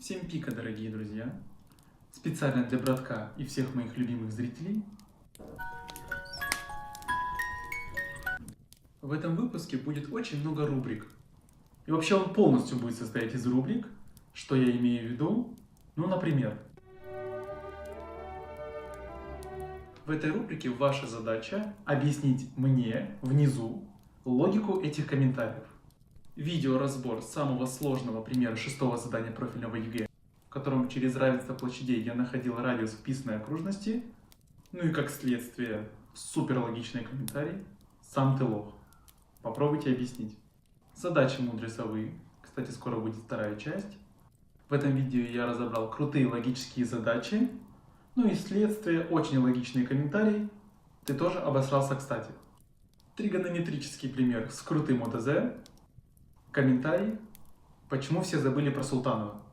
Всем пика, дорогие друзья! Специально для братка и всех моих любимых зрителей. В этом выпуске будет очень много рубрик. И вообще он полностью будет состоять из рубрик. Что я имею в виду? Ну, например, в этой рубрике ваша задача объяснить мне внизу логику этих комментариев. Видеоразбор самого сложного примера 6-го задания профильного ЕГЭ, в котором через равенство площадей я находил радиус вписанной окружности, ну и как следствие супер логичный комментарий «Сам ты лох». Попробуйте объяснить. Задачи мудрецовые. Кстати, скоро будет вторая часть. В этом видео я разобрал крутые логические задачи, ну и следствие очень логичные комментарии. Ты тоже обосрался, кстати. Тригонометрический пример с крутым ОТЗ. Комментарий, почему все забыли про Султанова.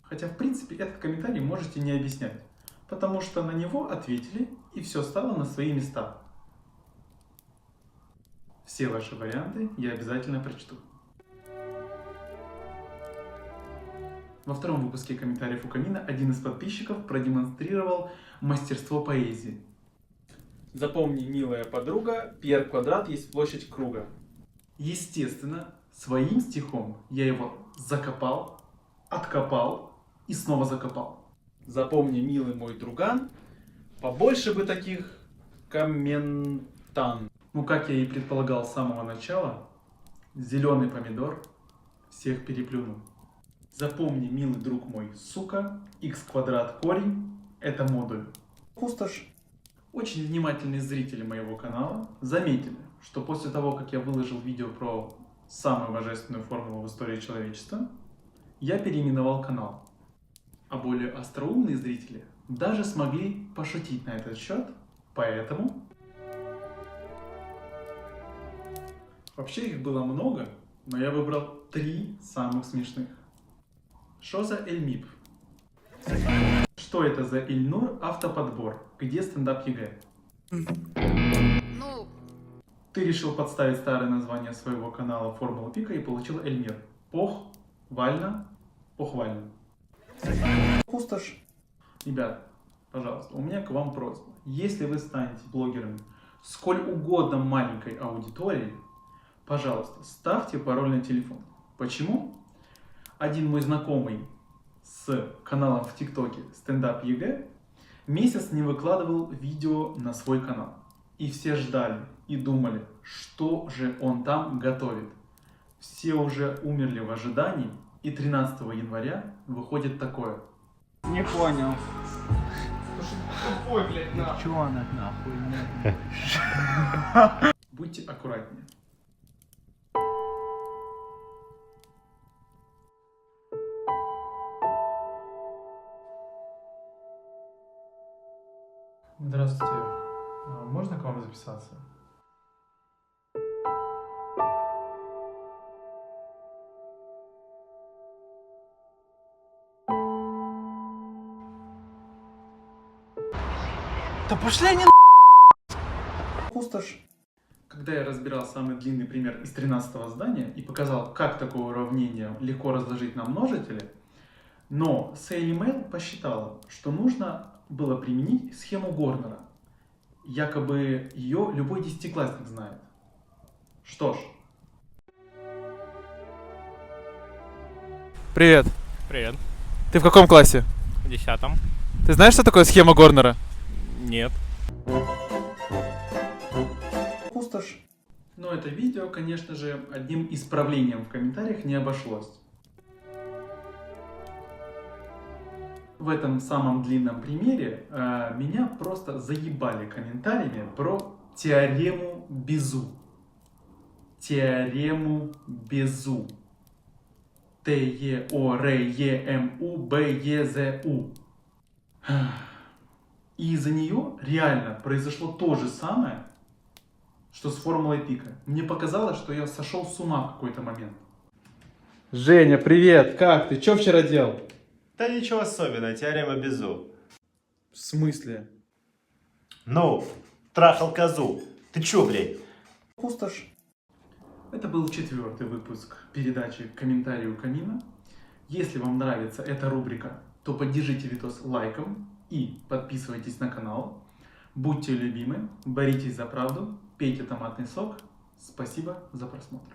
Хотя, в принципе, этот комментарий можете не объяснять, потому что на него ответили, и все стало на свои места. Все ваши варианты я обязательно прочту. Во втором выпуске комментариев у камина один из подписчиков продемонстрировал мастерство поэзии. Запомни, милая подруга, πr квадрат есть площадь круга. Естественно, своим стихом я его закопал, откопал и снова закопал. Запомни, милый мой друган, побольше бы таких комментан. Ну, как я и предполагал с самого начала, зеленый помидор всех переплюнул. Запомни, милый друг мой, сука, х квадрат корень – это модуль. Пустошь. Очень внимательные зрители моего канала заметили, что после того, как я выложил видео про самую божественную формулу в истории человечества, я переименовал канал. А более остроумные зрители даже смогли пошутить на этот счет, поэтому... Вообще их было много, но я выбрал 3 самых смешных. Что за Эльмип? Что это за Ильнур автоподбор? Где стендап ЕГЭ? Ну... Ты решил подставить старое название своего канала Формула Пика и получил Эльмир. Похвально. Пустошь. Ребят, пожалуйста, у меня к вам просьба. Если вы станете блогерами сколь угодно маленькой аудиторией, пожалуйста, ставьте пароль на телефон. Почему? Один мой знакомый с каналом в ТикТоке стендап ЕГЭ месяц не выкладывал видео на свой канал. И все ждали и думали, что же он там готовит. Все уже умерли в ожидании, и 13 января выходит такое. Не понял. Ой, блядь, нахуй. Чего нахуй? Будьте аккуратнее. Здравствуйте. Можно к вам записаться? Да пошли они Пустошь. Когда я разбирал самый длинный пример из 13-го задания и показал, как такое уравнение легко разложить на множители, но SailyMail посчитала, что нужно было применить схему Горнера. Якобы ее любой десятиклассник знает. Что ж. Привет. Привет. Ты в каком классе? В 10-м. Ты знаешь, что такое схема Горнера? Нет. Пустошь. Но это видео, конечно же, одним исправлением в комментариях не обошлось. В этом самом длинном примере меня просто заебали комментариями про теорему Безу. Теорему Безу. Теорему-Безу. И из-за нее реально произошло то же самое, что с формулой пика. Мне показалось, что я сошел с ума в какой-то момент. Женя, привет! Как ты? Что вчера делал? Да ничего особенного, теорема Безу. В смысле? Ну, трахал козу. Ты чё, блядь? Пустошь. Это был 4-й выпуск передачи «Комментарии у камина». Если вам нравится эта рубрика, то поддержите видос лайком и подписывайтесь на канал. Будьте любимы, боритесь за правду, пейте томатный сок. Спасибо за просмотр.